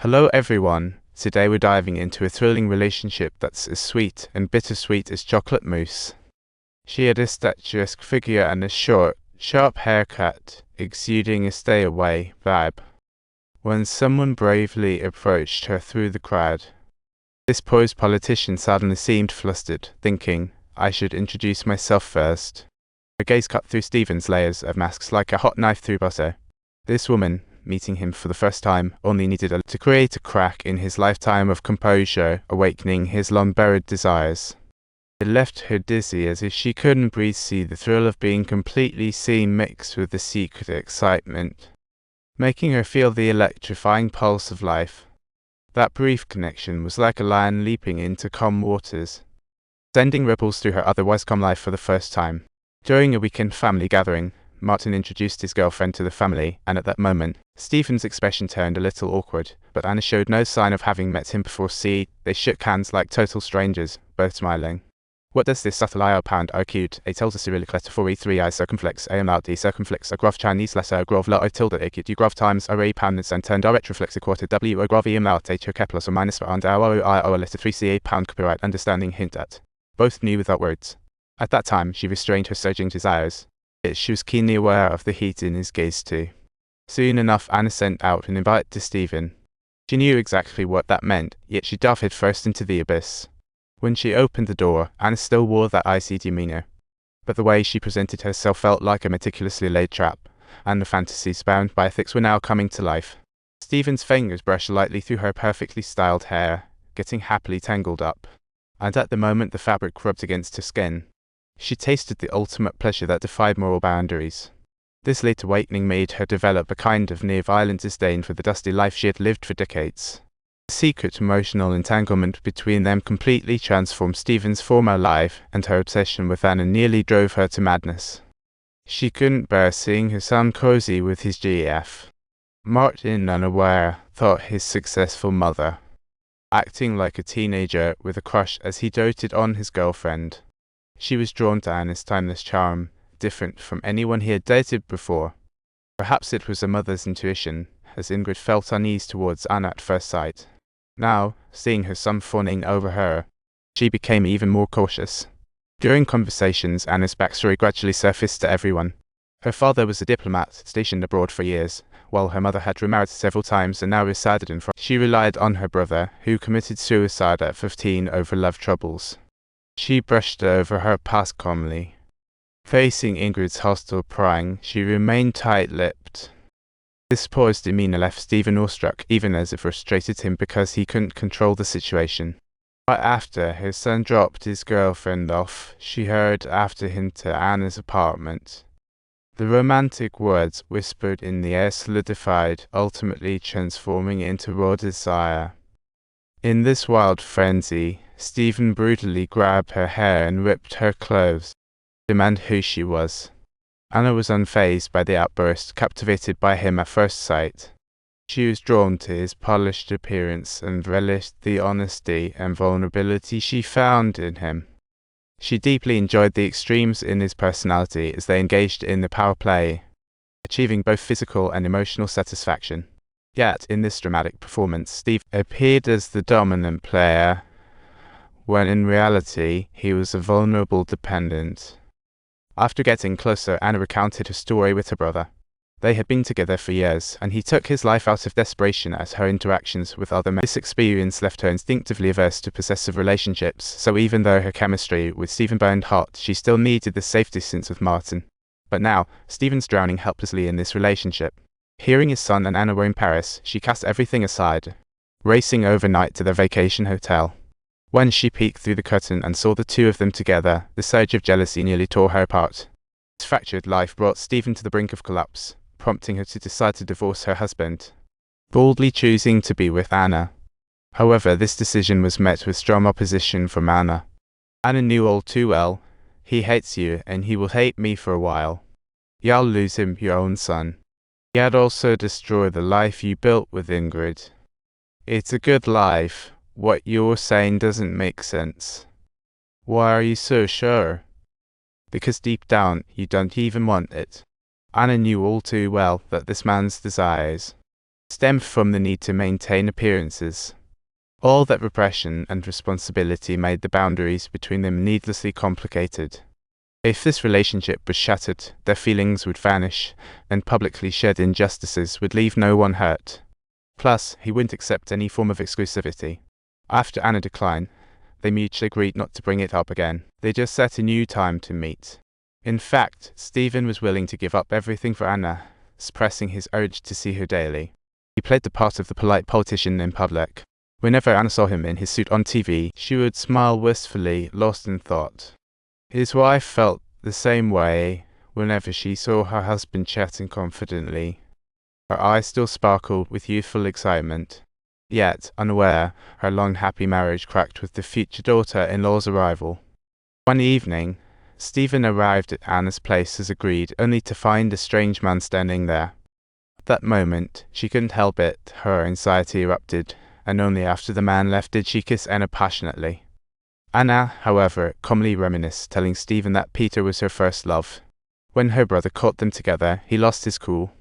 Hello everyone, today we're diving into a thrilling relationship that's as sweet and bittersweet as chocolate mousse. She had a statuesque figure and a short, sharp haircut, exuding a stay-away vibe. When someone bravely approached her through the crowd, this posed politician suddenly seemed flustered, thinking, I should introduce myself first. Her gaze cut through Stephen's layers of masks like a hot knife through butter. This woman, meeting him for the first time, only needed to create a crack in his lifetime of composure, awakening his long-buried desires. It left her dizzy as if she couldn't breathe, see the thrill of being completely seen mixed with the secret excitement, making her feel the electrifying pulse of life. That brief connection was like a lion leaping into calm waters, sending ripples through her otherwise calm life for the first time. During a weekend family gathering, Martin introduced his girlfriend to the family, and at that moment, Stephen's expression turned a little awkward, but Anna showed no sign of having met him before. They shook hands like total strangers, both smiling. What does this subtle I-pound argued? A tells a Cyrillic letter for E3I circumflex A loud D circumflex a graph Chinese letter grov la O tilde acute U graph times array poundness and turn direct reflex a quarter W O graph em loud H O K plus or minus for and O I O letter 3 CA pound copyright understanding hint at. Both knew without words. At that time, she restrained her surging desires. Yet she was keenly aware of the heat in his gaze too. Soon enough, Anna sent out an invite to Stephen. She knew exactly what that meant, yet she dove headfirst into the abyss. When she opened the door, Anna still wore that icy demeanor. But the way she presented herself felt like a meticulously laid trap, and the fantasies bound by ethics were now coming to life. Stephen's fingers brushed lightly through her perfectly styled hair, getting happily tangled up. And at the moment the fabric rubbed against her skin, she tasted the ultimate pleasure that defied moral boundaries. This late awakening made her develop a kind of near-violent disdain for the dusty life she had lived for decades. The secret emotional entanglement between them completely transformed Stephen's former life, and her obsession with Anna nearly drove her to madness. She couldn't bear seeing her son cozy with his GF. Martin, unaware, thought his successful mother, acting like a teenager with a crush as he doted on his girlfriend. She was drawn to Anna's timeless charm, different from anyone he had dated before. Perhaps it was a mother's intuition, as Ingrid felt unease towards Anna at first sight. Now, seeing her son fawning over her, she became even more cautious. During conversations, Anna's backstory gradually surfaced to everyone. Her father was a diplomat stationed abroad for years, while her mother had remarried several times and now resided in France. She relied on her brother, who committed suicide at 15 over love troubles. She brushed over her past calmly. Facing Ingrid's hostile prying, she remained tight-lipped. This poised demeanor left Stephen awestruck, even as it frustrated him because he couldn't control the situation. Right after his son dropped his girlfriend off, she hurried after him to Anna's apartment. The romantic words whispered in the air solidified, ultimately transforming into raw desire. In this wild frenzy, Stephen brutally grabbed her hair and ripped her clothes, demanding who she was. Anna was unfazed by the outburst, captivated by him at first sight. She was drawn to his polished appearance and relished the honesty and vulnerability she found in him. She deeply enjoyed the extremes in his personality as they engaged in the power play, achieving both physical and emotional satisfaction. Yet, in this dramatic performance, Steve appeared as the dominant player, when in reality, he was a vulnerable dependent. After getting closer, Anna recounted her story with her brother. They had been together for years, and he took his life out of desperation at her interactions with other men. This experience left her instinctively averse to possessive relationships, so even though her chemistry with Stephen burned hot, she still needed the safe distance with Martin. But now, Stephen's drowning helplessly in this relationship. Hearing his son and Anna were in Paris, she cast everything aside, racing overnight to their vacation hotel. When she peeked through the curtain and saw the two of them together, the surge of jealousy nearly tore her apart. This fractured life brought Stephen to the brink of collapse, prompting her to decide to divorce her husband, boldly choosing to be with Anna. However, this decision was met with strong opposition from Anna. Anna knew all too well, he hates you and he will hate me for a while. You'll lose him, your own son. Yet also destroy the life you built with Ingrid. It's a good life. What you're saying doesn't make sense. Why are you so sure? Because deep down, you don't even want it. Anna knew all too well that this man's desires stemmed from the need to maintain appearances. All that repression and responsibility made the boundaries between them needlessly complicated. If this relationship was shattered, their feelings would vanish, and publicly shared injustices would leave no one hurt. Plus, he wouldn't accept any form of exclusivity. After Anna's decline, they mutually agreed not to bring it up again. They just set a new time to meet. In fact, Stephen was willing to give up everything for Anna, suppressing his urge to see her daily. He played the part of the polite politician in public. Whenever Anna saw him in his suit on TV, she would smile wistfully, lost in thought. His wife felt the same way whenever she saw her husband chatting confidently. Her eyes still sparkled with youthful excitement. Yet, unaware, her long happy marriage cracked with the future daughter-in-law's arrival. One evening, Stephen arrived at Anna's place as agreed, only to find a strange man standing there. At that moment, she couldn't help it, her anxiety erupted, and only after the man left did she kiss Anna passionately. Anna, however, calmly reminisced, telling Stephen that Peter was her first love. When her brother caught them together, he lost his cool.